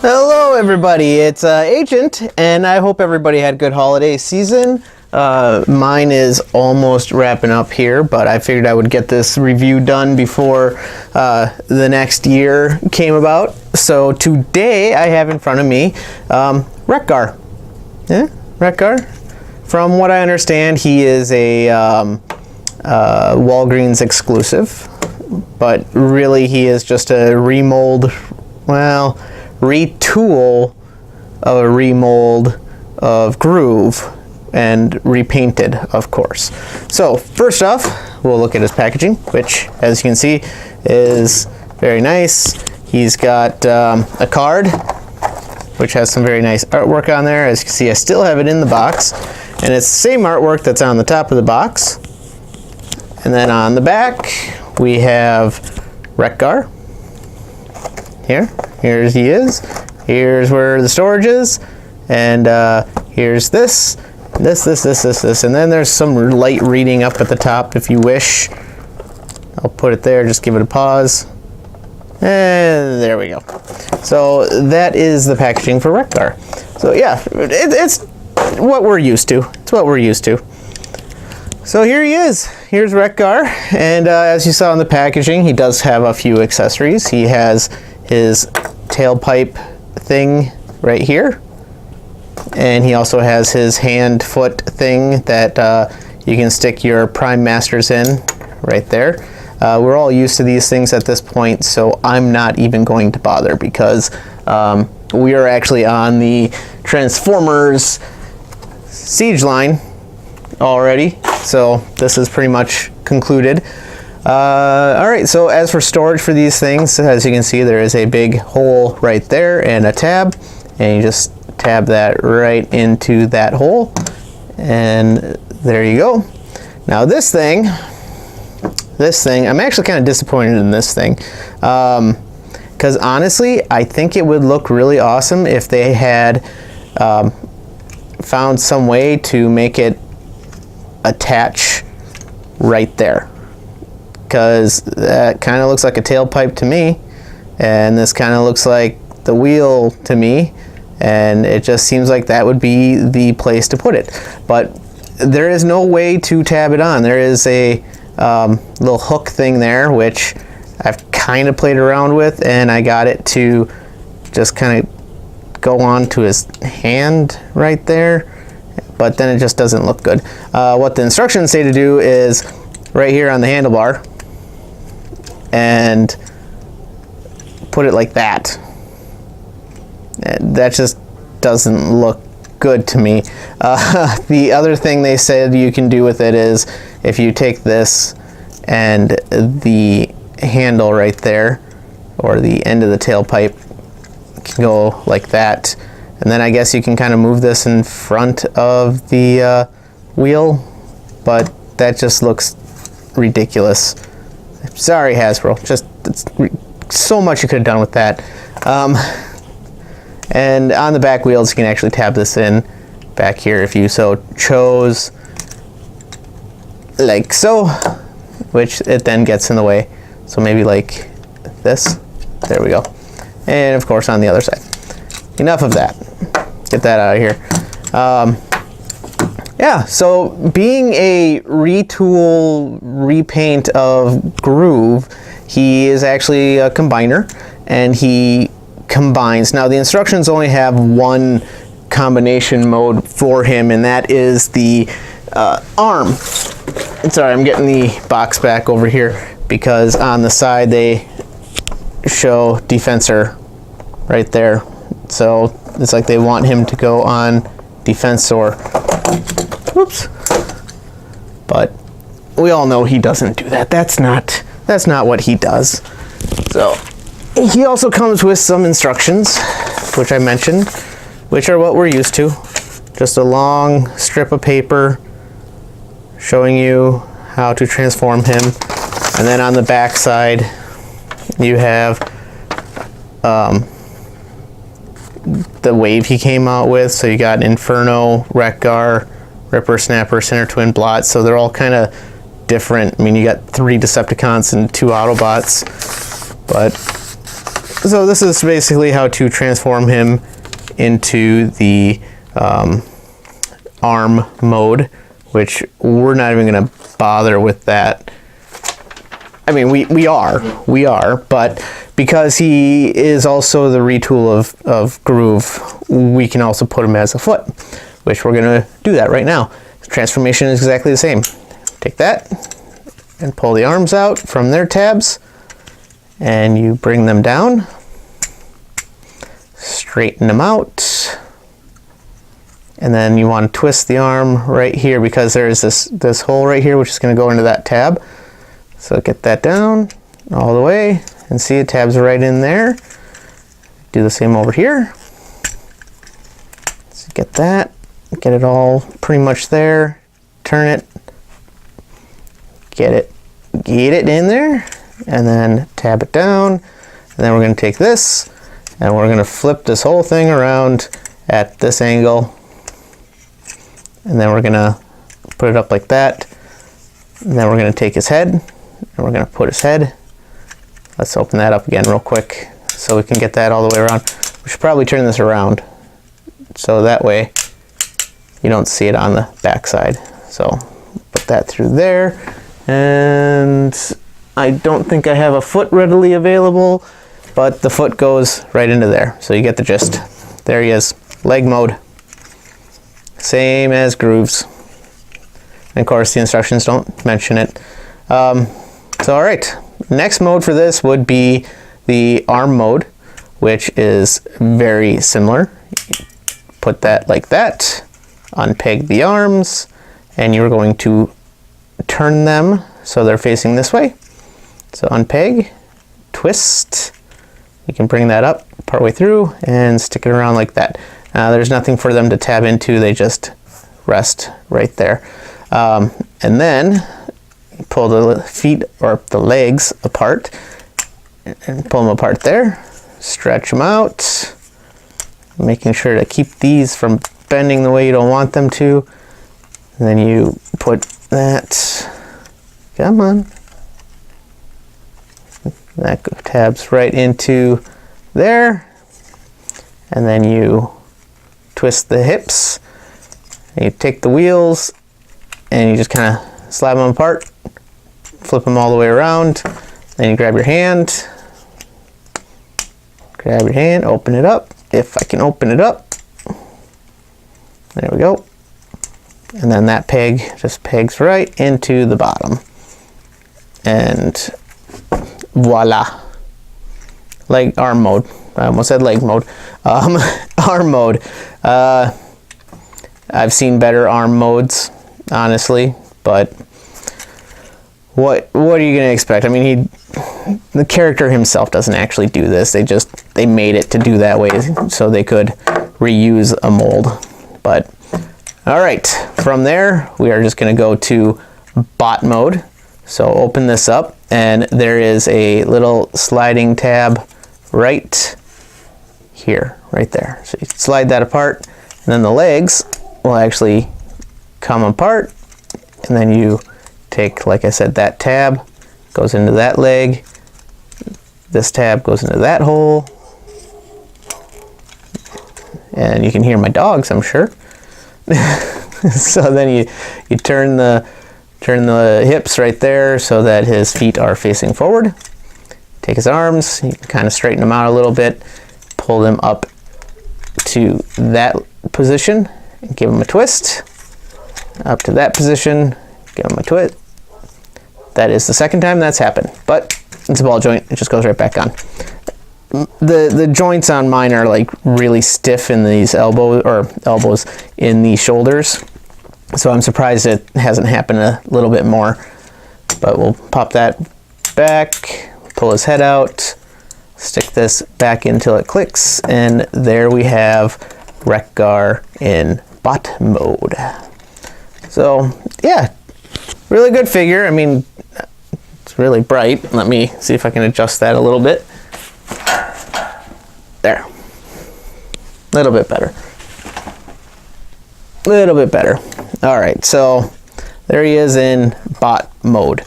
Hello everybody, it's Agent, and I hope everybody had a good holiday season. Mine is almost wrapping up here, but I figured I would get this review done before the next year came about. So today I have in front of me Wreck-Gar. Yeah, Wreck-Gar. From what I understand, he is a Walgreens exclusive, but really he is just a remold, well, retool of a remold of Groove and repainted, of course. So first off, we'll look at his packaging, which as you can see is very nice. He's got a card which has some very nice artwork on there. As you can see, I still have it in the box, and it's the same artwork that's on the top of the box. And then on the back we have Wreck-Gar. Here's he is. Here's where the storage is, and here's this, and then there's some light reading up at the top if you wish. I'll put it there, just give it a pause, and there we go. So that is the packaging for Wreck-Gar. So yeah, it's what we're used to. It's what we're used to. So here he is. Here's Wreck-Gar, and as you saw in the packaging, he does have a few accessories. He has his tailpipe thing right here, and he also has his hand foot thing that you can stick your Prime Masters in right there. We're all used to these things at this point, so I'm not even going to bother, because we are actually on the Transformers Siege line already, so this is pretty much concluded. Alright, so as for storage for these things, as you can see, there is a big hole right there and a tab, and you just tab that right into that hole, and there you go. Now this thing, I'm actually kind of disappointed in this thing, because honestly, I think it would look really awesome if they had found some way to make it attach right there, because that kind of looks like a tailpipe to me, and this kind of looks like the wheel to me, and it just seems like that would be the place to put it. But there is no way to tab it on. There is a little hook thing there, which I've kind of played around with, and I got it to just kind of go on to his hand right there, but then it just doesn't look good. What the instructions say to do is right here on the handlebar, and put it like that. That just doesn't look good to me. The other thing they said you can do with it is if you take this and the handle right there, or the end of the tailpipe, can go like that, and then I guess you can kind of move this in front of the wheel, but that just looks ridiculous. Sorry, Hasbro. Just so much you could have done with that. And on the back wheels, you can actually tab this in back here if you so chose, like so, which it then gets in the way. So maybe like this. There we go. And of course on the other side. Enough of that. Get that out of here. Yeah, so being a retool, repaint of Groove, he is actually a combiner, and he combines. Now the instructions only have one combination mode for him, and that is the arm. Sorry, I'm getting the box back over here, because on the side they show Defensor right there. So it's like they want him to go on Defensor. Whoops. But we all know he doesn't do that. That's not what he does. So he also comes with some instructions, which I mentioned, which are what we're used to. Just a long strip of paper showing you how to transform him. And then on the back side you have the wave he came out with. So you got Inferno, Wreck-Gar, Ripper, Snapper, Center Twin, Blot. So they're all kind of different. I mean, you got 3 Decepticons and 2 Autobots, but So this is basically how to transform him into the arm mode, which we're not even going to bother with that. I mean, we are, but because he is also the retool of Groove, we can also put him as a foot, which we're going to do that right now. Transformation is exactly the same. Take that and pull the arms out from their tabs, and you bring them down, straighten them out, and then you want to twist the arm right here because there's this hole right here which is going to go into that tab. So get that down all the way, and see the tabs are right in there. Do the same over here. So get that, get it all pretty much there, turn it, get it in there, and then tab it down, and then we're going to take this and we're going to flip this whole thing around at this angle, and then we're going to put it up like that, and then we're going to take his head and we're going to put his head. Let's open that up again real quick so we can get that all the way around. We should probably turn this around so that way you don't see it on the back side. So put that through there, and I don't think I have a foot readily available, but the foot goes right into there. So you get the gist. There he is, leg mode. Same as Grooves. And of course the instructions don't mention it. So all right, next mode for this would be the arm mode, which is very similar. Put that like that, unpeg the arms, and you're going to turn them so they're facing this way. So unpeg, twist, you can bring that up partway through and stick it around like that. There's nothing for them to tab into, they just rest right there. And then pull the feet or the legs apart and pull them apart there, stretch them out, making sure to keep these from bending the way you don't want them to. And then you put that, come on, that tabs right into there, and then you twist the hips, and you take the wheels and you just kind of slab them apart, flip them all the way around, then you grab your hand, open it up, if I can open it up, there we go, and then that peg just pegs right into the bottom, and voila, arm mode. I almost said leg mode. Arm mode. I've seen better arm modes, honestly, but what are you gonna expect? I mean, the character himself doesn't actually do this. They made it to do that way so they could reuse a mold. But all right, from there we are just gonna go to bot mode. So open this up, and there is a little sliding tab right here, right there. So you slide that apart, and then the legs will actually come apart, and then you take, like I said, that tab goes into that leg, this tab goes into that hole, and you can hear my dogs, I'm sure. So then you turn the hips right there so that his feet are facing forward. Take his arms, you can kind of straighten them out a little bit, pull them up to that position, and give them a twist. Up to that position, give them a twist. That is the second time that's happened, but it's a ball joint, it just goes right back on. The joints on mine are like really stiff in these elbows in the shoulders, so I'm surprised it hasn't happened a little bit more. But we'll pop that back, pull his head out, stick this back until it clicks, and there we have Wreck-Gar in bot mode. So yeah, really good figure. I mean, it's really bright. Let me see if I can adjust that a little bit. There. A little bit better. Little bit better. All right, so there he is in bot mode.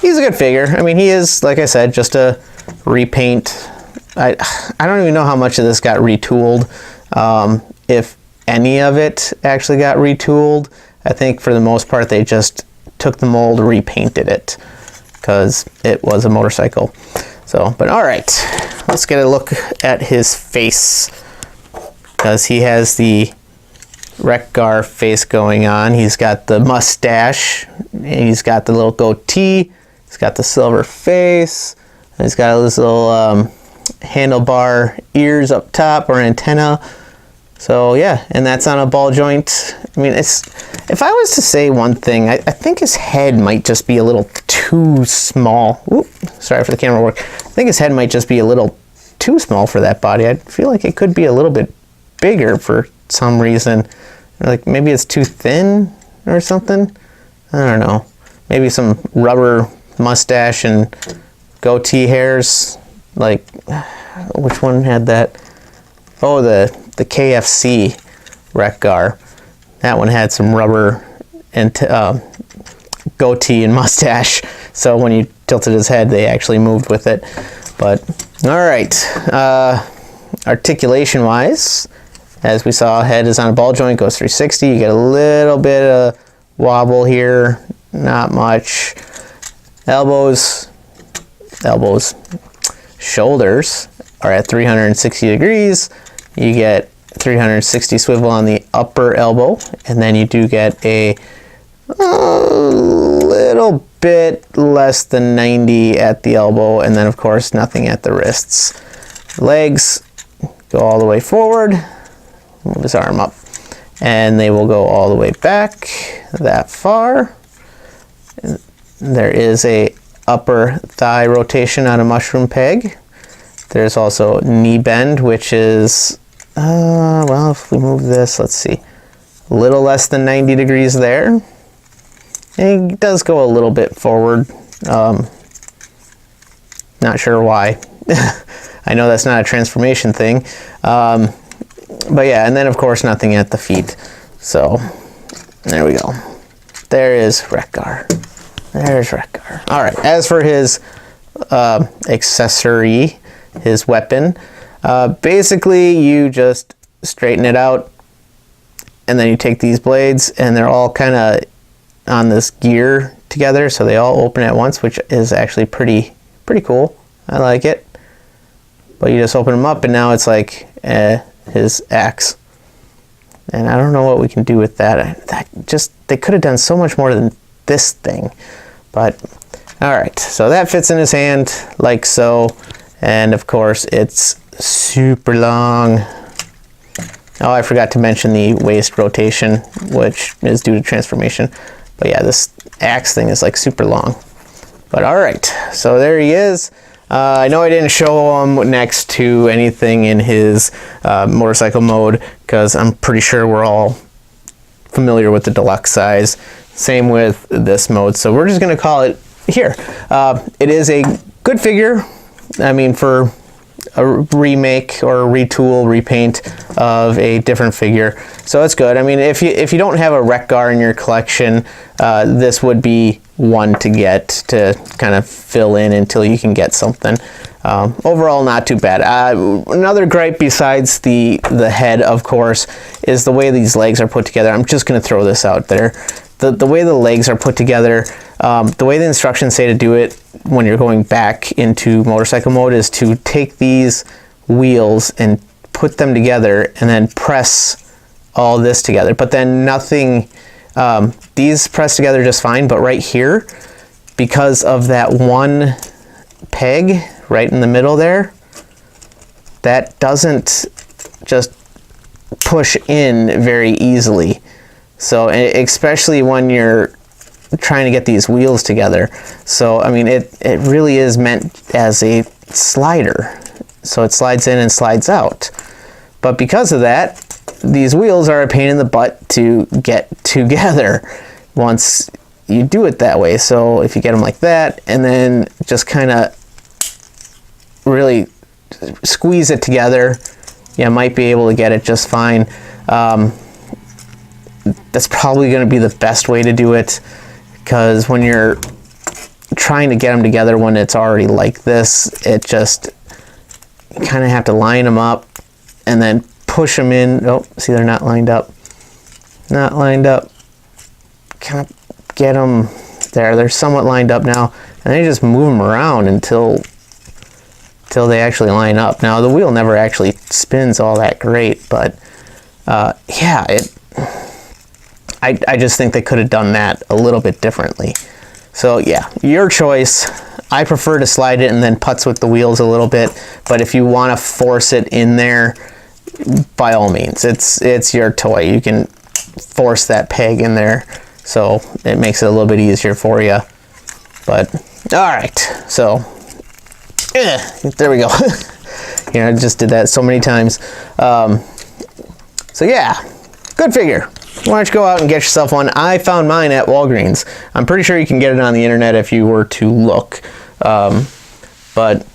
He's a good figure. I mean, he is, like I said, just a repaint. I don't even know how much of this got retooled, if any of it actually got retooled. I think for the most part they just took the mold, repainted it, because it was a motorcycle. So, but all right, let's get a look at his face, because he has the Wreck-Gar face going on. He's got the mustache, he's got the little goatee, he's got the silver face, and he's got this little handlebar ears up top, or antenna. So yeah, and that's on a ball joint. I mean, if I was to say one thing, I think his head might just be a little too small. Oop, sorry for the camera work. I think his head might just be a little too small for that body. I feel like it could be a little bit bigger for some reason. Like maybe it's too thin or something. I don't know. Maybe some rubber mustache and goatee hairs. Like, which one had that? Oh, the KFC Wreck-Gar. That one had some rubber and goatee and mustache. So when you tilted his head, they actually moved with it. But all right, articulation-wise, as we saw, head is on a ball joint, goes 360. You get a little bit of wobble here, not much. Elbows. Shoulders are at 360 degrees. You get 360 swivel on the upper elbow, and then you do get a little bit less than 90 at the elbow, and then of course nothing at the wrists. Legs go all the way forward. Move his arm up, and they will go all the way back that far. There is a upper thigh rotation on a mushroom peg. There's also knee bend, which is well, if we move this, let's see, a little less than 90 degrees there. It does go a little bit forward. Not sure why. I know that's not a transformation thing. But yeah, and then of course nothing at the feet. So there we go. There is Wreck-Gar. There's Wreck-Gar. All right, as for his accessory, his weapon, basically you just straighten it out, and then you take these blades, and they're all kind of on this gear together, so they all open at once, which is actually pretty cool. I like it. But you just open them up, and now it's like his axe. And I don't know what we can do with that. They could have done so much more than this thing. But all right, so that fits in his hand like so, and of course it's super long. Oh, I forgot to mention the waist rotation, which is due to transformation. But yeah, this axe thing is like super long. But all right, so there he is. I know I didn't show him next to anything in his motorcycle mode, because I'm pretty sure we're all familiar with the deluxe size. Same with this mode, so we're just going to call it here. It is a good figure. I mean, for a remake or a retool, repaint of a different figure, so it's good. I mean, if you don't have a Wreck-Gar in your collection, this would be one to get to kind of fill in until you can get something. Overall, not too bad. Another gripe besides the head, of course, is the way these legs are put together. I'm just going to throw this out there. The way the legs are put together, the way the instructions say to do it when you're going back into motorcycle mode is to take these wheels and put them together and then press all this together. But then nothing, these press together just fine, but right here, because of that one peg right in the middle there, that doesn't just push in very easily. So especially when you're trying to get these wheels together. So I mean, it really is meant as a slider, so it slides in and slides out. But because of that, these wheels are a pain in the butt to get together once you do it that way. So if you get them like that and then just kind of really squeeze it together, you might be able to get it just fine. That's probably going to be the best way to do it, because when you're trying to get them together when it's already like this, it just, you kind of have to line them up and then push them in. Oh, see, they're not lined up. Not lined up. Kind of get them there. They're somewhat lined up now, and then you just move them around until they actually line up. Now, the wheel never actually spins all that great, but yeah, I just think they could have done that a little bit differently. So yeah, your choice. I prefer to slide it and then putz with the wheels a little bit, but if you want to force it in there, by all means, it's your toy. You can force that peg in there, so it makes it a little bit easier for you. But all right, so there we go. You know, I just did that so many times. So yeah, good figure. Why don't you go out and get yourself one? I found mine at Walgreens. I'm pretty sure you can get it on the internet if you were to look. But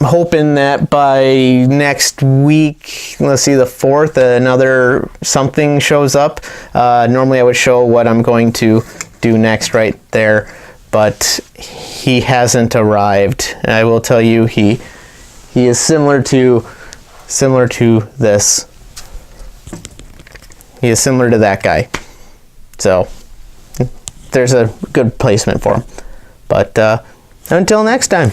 I'm hoping that by next week, let's see, the 4th, another something shows up. Normally I would show what I'm going to do next right there, but he hasn't arrived. I will tell you, he is similar to this. He is similar to that guy. So there's a good placement for him. But until next time.